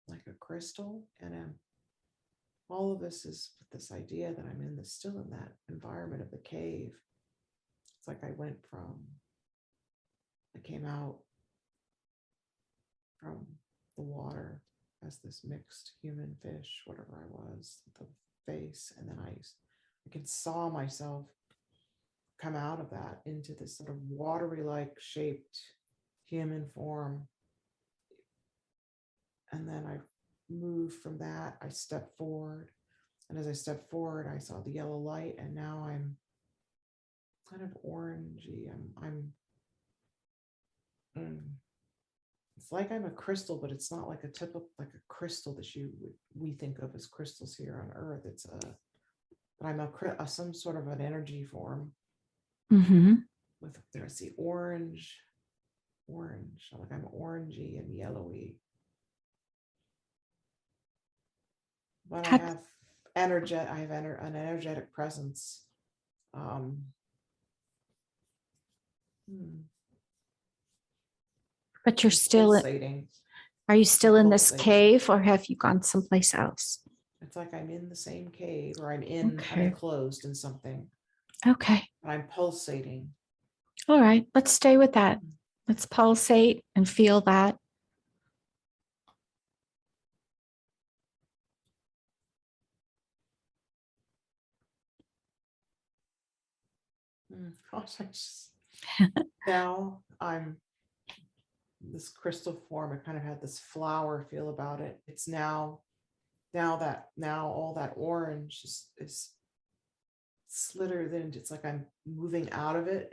like a crystal. And all of this is with this idea that I'm still in that environment of the cave. It's like I came out from the water as this mixed human fish, whatever I was, the face. And then I can saw myself come out of that into this sort of watery like shaped human form. And then I moved from that. I stepped forward. And as I stepped forward, I saw the yellow light. And now I'm kind of orangey. It's like I'm a crystal, but it's not like a typical like a crystal that we think of as crystals here on Earth. But I'm some sort of an energy form. Mm-hmm. With there, I see orange, like I'm orangey and yellowy. But I have an energetic presence. But you're still, pulsating. are you still in this Pulsating. cave or have you gone someplace else? It's like I'm in the same cave or I'm Okay. enclosed in something. Okay. But I'm pulsating. All right. Let's stay with that. Let's pulsate and feel that. Gosh, now I'm this crystal form. It kind of had this flower feel about it. It's now all that orange is slittered in. It's like I'm moving out of it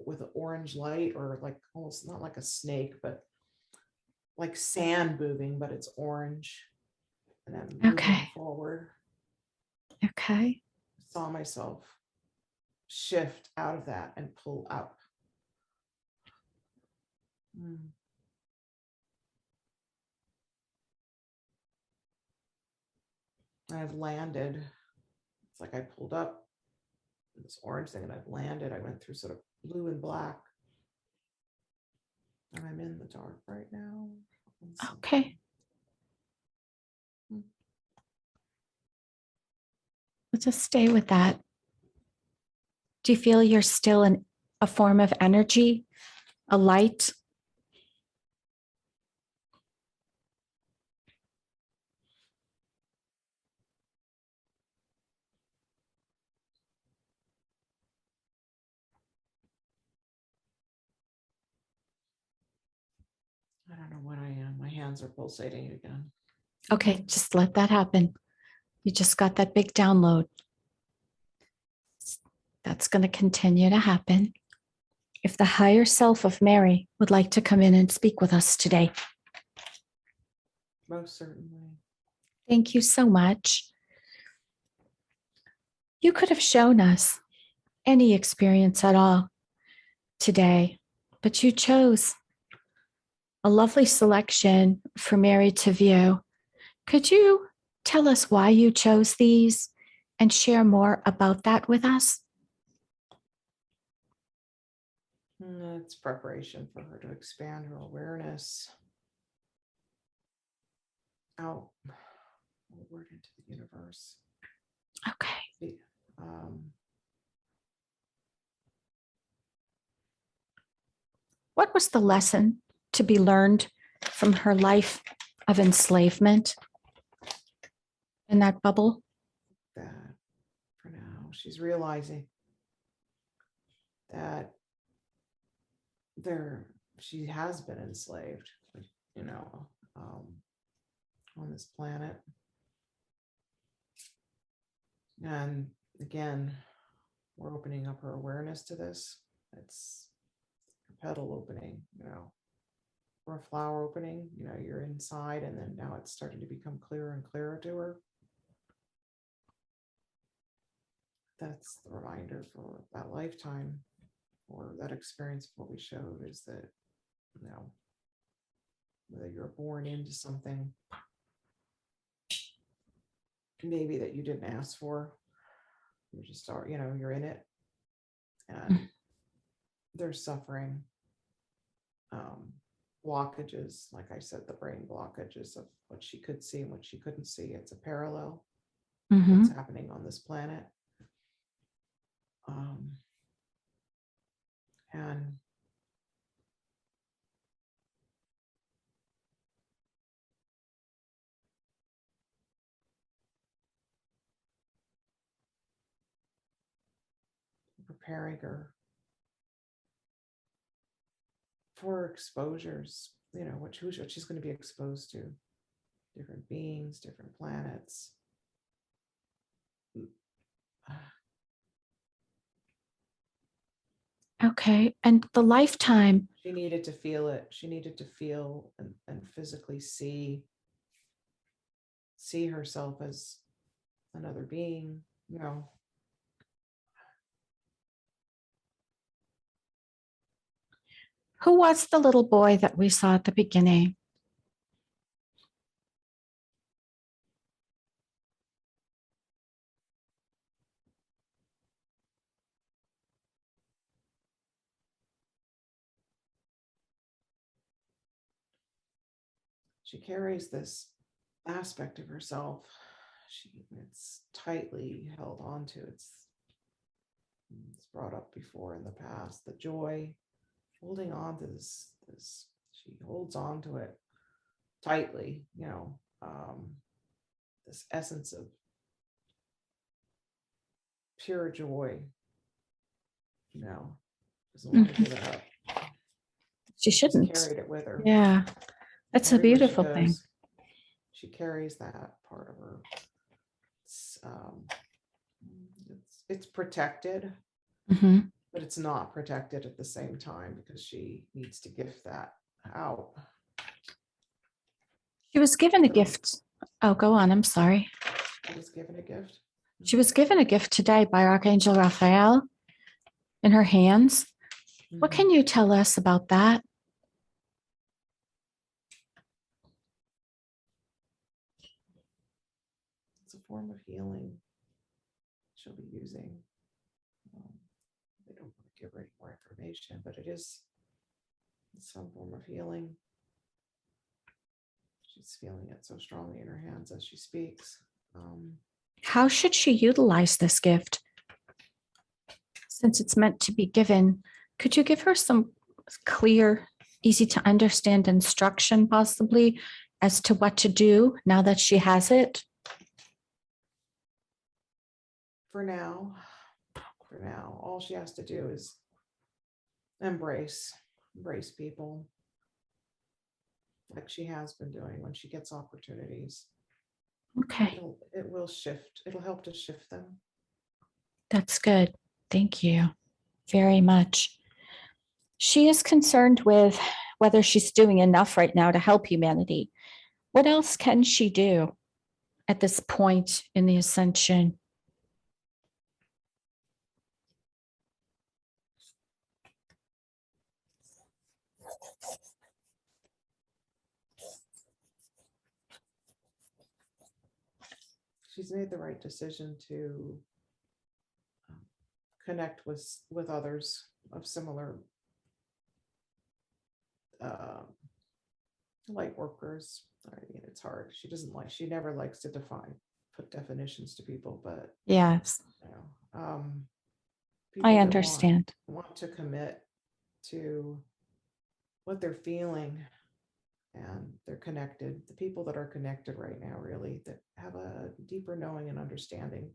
with the orange light, or like almost not like a snake, but like sand moving, but it's orange. And I'm moving forward. Okay. I saw myself shift out of that and pull up. I've landed. It's like I pulled up this orange thing and I've landed. I went through sort of blue and black. And I'm in the dark right now. Okay. Let's just stay with that. Do you feel you're still in a form of energy, a light? I don't know what I am. My hands are pulsating again. Okay, just let that happen. You just got that big download. That's going to continue to happen. If the higher self of Mary would like to come in and speak with us today. Most certainly. Thank you so much. You could have shown us any experience at all today, but you chose a lovely selection for Mary to view. Could you tell us why you chose these and share more about that with us? It's preparation for her to expand her awareness. outward into the universe. Okay. What was the lesson to be learned from her life of enslavement in that bubble? That for now, she's realizing that she has been enslaved, you know, on this planet. And again, we're opening up her awareness to this. It's a petal opening, or a flower opening, you're inside, and then now it's starting to become clearer and clearer to her. That's the reminder for that lifetime, or that experience of what we showed, is that, whether you're born into something maybe that you didn't ask for, you just are, you're in it, and there's suffering, blockages, like I said, the brain blockages of what she could see and what she couldn't see. It's a parallel that's happening on this planet. And preparing her for exposures, what she's going to be exposed to, different beings, different planets. Okay. And the lifetime. She needed to feel it. She needed to feel and physically see herself as another being, Who was the little boy that we saw at the beginning? She carries this aspect of herself. It's tightly held onto. It's brought up before in the past. The joy, holding on to this. She holds on to it tightly. This essence of pure joy. Doesn't want to give it up. She shouldn't. She's carried it with her. Yeah. That's a beautiful thing. She carries that part of her. It's protected, but it's not protected at the same time, because she needs to gift that out. She was given a gift. Oh, go on. I'm sorry. She was given a gift. She was given a gift today by Archangel Raphael in her hands. What can you tell us about that? It's a form of healing she'll be using. They don't want to give her any more information, but it is some form of healing. She's feeling it so strongly in her hands as she speaks. How should she utilize this gift? Since it's meant to be given, could you give her some clear, easy to understand instruction possibly as to what to do now that she has it? For now, all she has to do is embrace people, like she has been doing when she gets opportunities. Okay. It will shift. It'll help to shift them. That's good. Thank you very much. She is concerned with whether she's doing enough right now to help humanity. What else can she do at this point in the ascension? She's made the right decision to connect with others of similar light workers. I mean, it's hard. She never likes to put definitions to people, but Yes, you know, I people that understand. want to commit to what they're feeling, and they're connected. The people that are connected right now, really, that have a deeper knowing and understanding